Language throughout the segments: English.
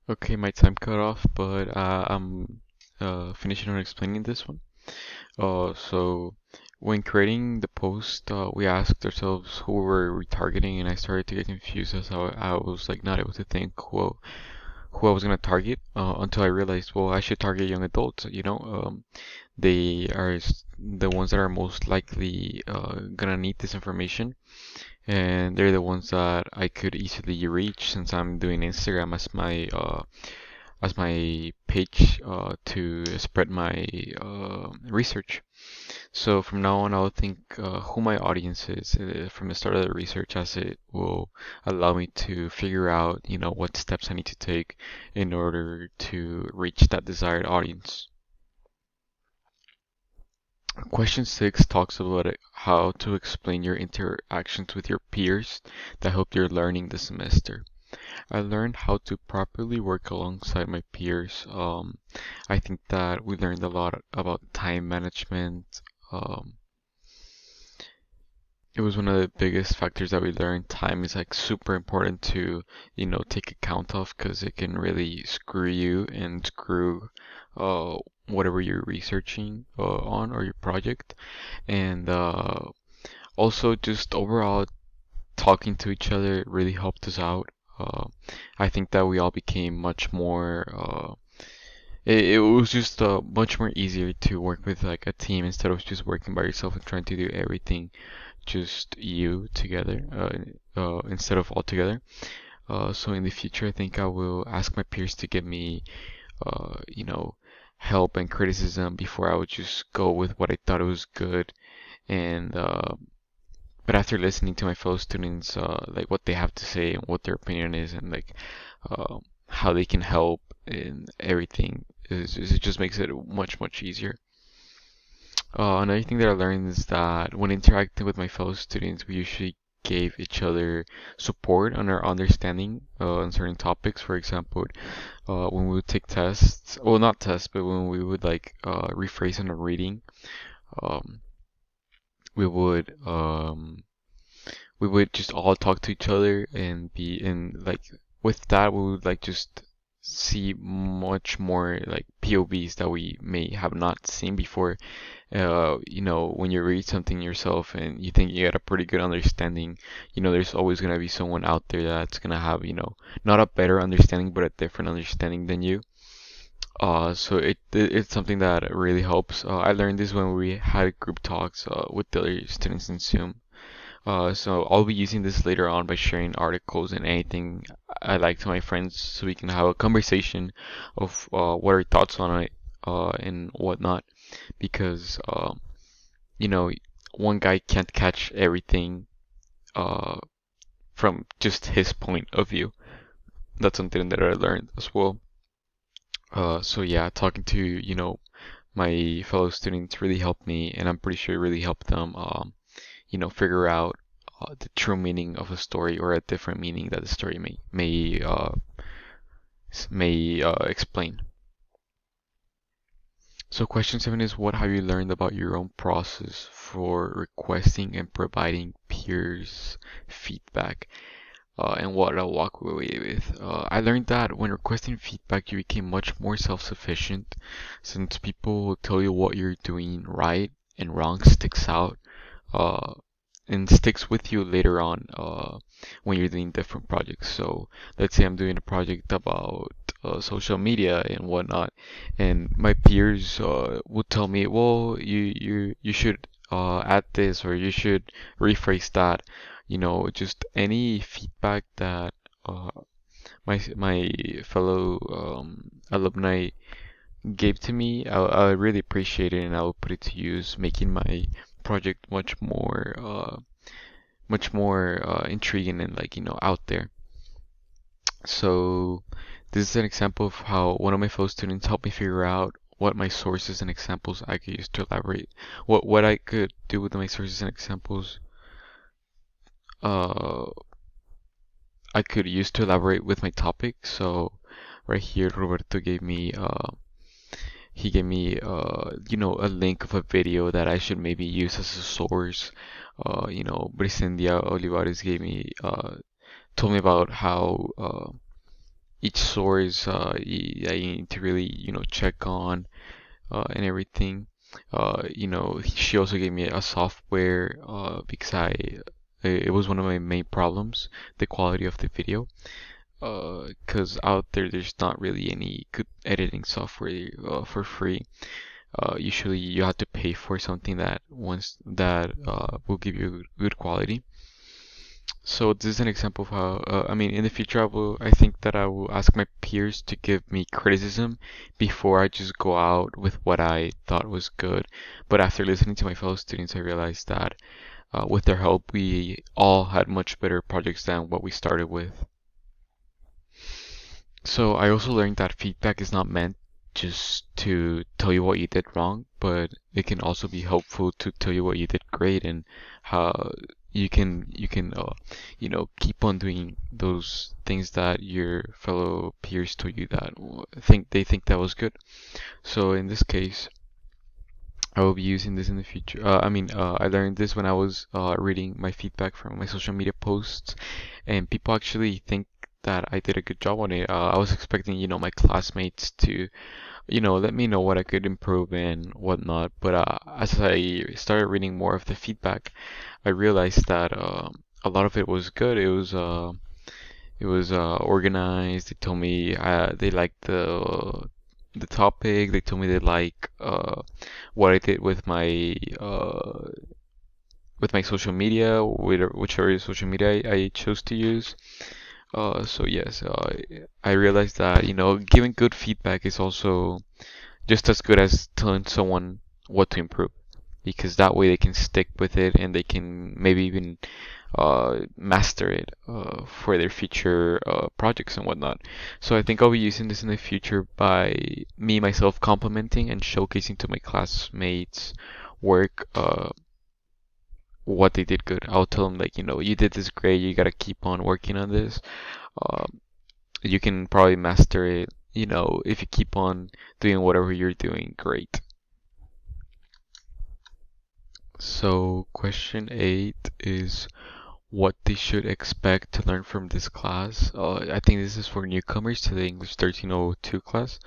Okay, my time cut off, but I'm finishing on explaining this one. So when creating the post, we asked ourselves who were retargeting, and I started to get confused as I was like not able to think who I was gonna target until I realized, well, I should target young adults. They are the ones that are most likely gonna need this information, and they're the ones that I could easily reach since I'm doing Instagram as my page to spread my research. So from now on, I'll think who my audience is from the start of the research, as it will allow me to figure out, what steps I need to take in order to reach that desired audience. Question 6 talks about how to explain your interactions with your peers that help your learning this semester. I learned how to properly work alongside my peers. I think that we learned a lot about time management. Um, it was one of the biggest factors that we learned. Time is like super important to, take account of because it can really screw you and screw uh, whatever you're researching on or your project. And also just overall talking to each other really helped us out. Uh, I think that we all became much more. It was just much more easier to work with like a team instead of just working by yourself and trying to do everything just you together instead of all together. So in the future, I think I will ask my peers to give me, help and criticism before I would just go with what I thought it was good and but after listening to my fellow students, like what they have to say and what their opinion is, and like how they can help in everything, it just makes it much easier. Another thing that I learned is that when interacting with my fellow students, we usually gave each other support on our understanding on certain topics. For example, when we would take tests, well, not tests, but when we would like rephrase on a reading, um, we would um, we would just all talk to each other and be in like with that we would like just see much more like POVs that we may have not seen before. When you read something yourself and you think you get a pretty good understanding, there's always gonna be someone out there that's gonna have, not a better understanding but a different understanding than you. So it's something that really helps. I learned this when we had group talks with the other students in Zoom. So I'll be using this later on by sharing articles and anything I like to my friends so we can have a conversation of what our thoughts on it and whatnot. Because, you know, one guy can't catch everything uh, from just his point of view. That's something that I learned as well. So yeah, talking to, my fellow students really helped me, and I'm pretty sure it really helped them, figure out the true meaning of a story or a different meaning that the story may explain. So question 7 is what have you learned about your own process for requesting and providing peers feedback? And what I'll walk away with. I learned that when requesting feedback, you became much more self-sufficient since people will tell you what you're doing right and wrong sticks out. Uh, and sticks with you later on when you're doing different projects. So let's say I'm doing a project about social media and whatnot, and my peers would tell me, well, you should add this or you should rephrase that. Just any feedback that my fellow alumni gave to me, I really appreciate it and I will put it to use, making my project much more intriguing and like out there. So this is an example of how one of my fellow students helped me figure out what my sources and examples I could use to elaborate. What I could do with my sources and examples uh I could use to elaborate with my topic. So right here Roberto gave me a link of a video that I should maybe use as a source. Bricendia Olivares told me about how each source that you need to really, check on and everything. She also gave me a software because it was one of my main problems, the quality of the video. Because out there's not really any good editing software for free. Usually you have to pay for something that will give you good quality. So this is an example of how, I mean, in the future, I think that I will ask my peers to give me criticism before I just go out with what I thought was good. But after listening to my fellow students, I realized that with their help, we all had much better projects than what we started with. So I also learned that feedback is not meant just to tell you what you did wrong, but it can also be helpful to tell you what you did great and how you can keep on doing those things that your fellow peers told you that think that was good. So in this case, I will be using this in the future. I learned this when I was reading my feedback from my social media posts, and people actually think that I did a good job on it. I was expecting, my classmates to, let me know what I could improve and whatnot. But as I started reading more of the feedback, I realized that a lot of it was good. It was organized. They told me they liked the topic. They told me they like what I did with my social media, whichever social media I chose to use. So yes, I realized that giving good feedback is also just as good as telling someone what to improve, because that way they can stick with it and they can maybe even master it for their future projects and whatnot. So I think I'll be using this in the future by me myself complimenting and showcasing to my classmates work what they did good. I'll tell them like, you did this great. You gotta keep on working on this. Um, you can probably master it, if you keep on doing whatever you're doing great. So question 8 is what they should expect to learn from this class. I think this is for newcomers to the English 1302 class.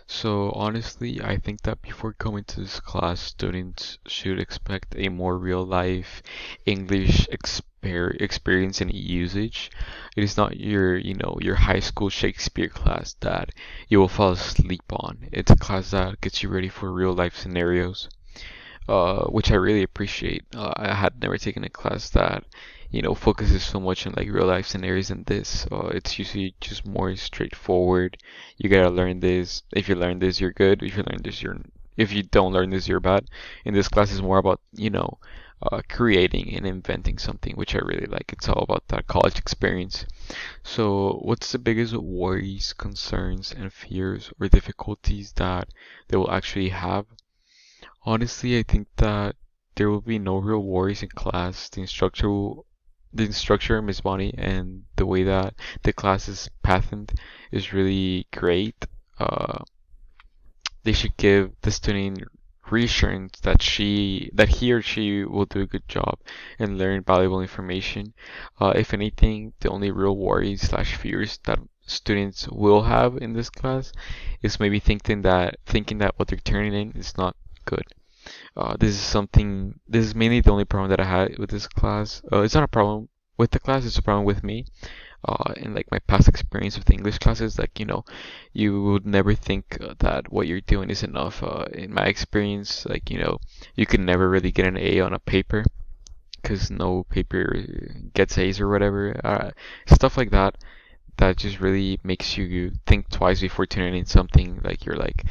So honestly, I think that before coming to this class, students should expect a more real life English experience and usage. It is not your high school Shakespeare class that you will fall asleep on. It's a class that gets you ready for real life scenarios, which I really appreciate. I had never taken a class that, focuses so much on like real life scenarios than this. It's usually just more straightforward. You gotta learn this. If you learn this, you're good. If you learn this, you're. If you don't learn this, you're bad. In this class is more about, creating and inventing something, which I really like. It's all about that college experience. So, what's the biggest worries, concerns, and fears or difficulties that they will actually have? Honestly, I think that there will be no real worries in class. The instructor, Miss Bonnie, and the way that the class is patterned is really great. Uh, they should give the student reassurance that he or she will do a good job and learn valuable information. If anything, the only real worries slash fears that students will have in this class is maybe thinking that what they're turning in is not good. This is mainly the only problem that I had with this class. It's not a problem with the class, it's a problem with me. In like my past experience with English classes, like, you would never think that what you're doing is enough. In my experience, like, you can never really get an A on a paper because no paper gets A's or whatever. Stuff like that just really makes you think twice before turning in something. Like you're like,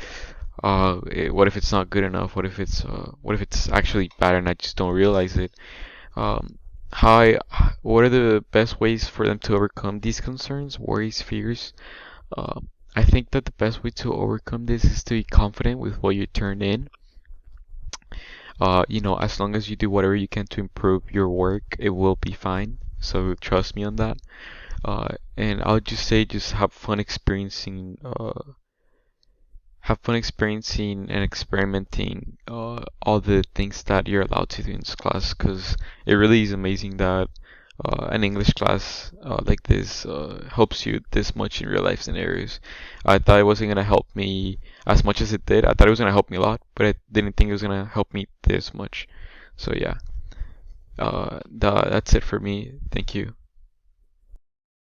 what if it's not good enough? What if it's actually bad and I just don't realize it? Um, what are the best ways for them to overcome these concerns, worries, fears? I think that the best way to overcome this is to be confident with what you turn in. As long as you do whatever you can to improve your work, it will be fine. So trust me on that. And I'll just say, just have fun experiencing and experimenting all the things that you're allowed to do in this class, because it really is amazing that an English class like this helps you this much in real life scenarios. I thought it wasn't gonna help me as much as it did. I thought it was gonna help me a lot, but I didn't think it was gonna help me this much. So yeah, that's it for me. Thank you.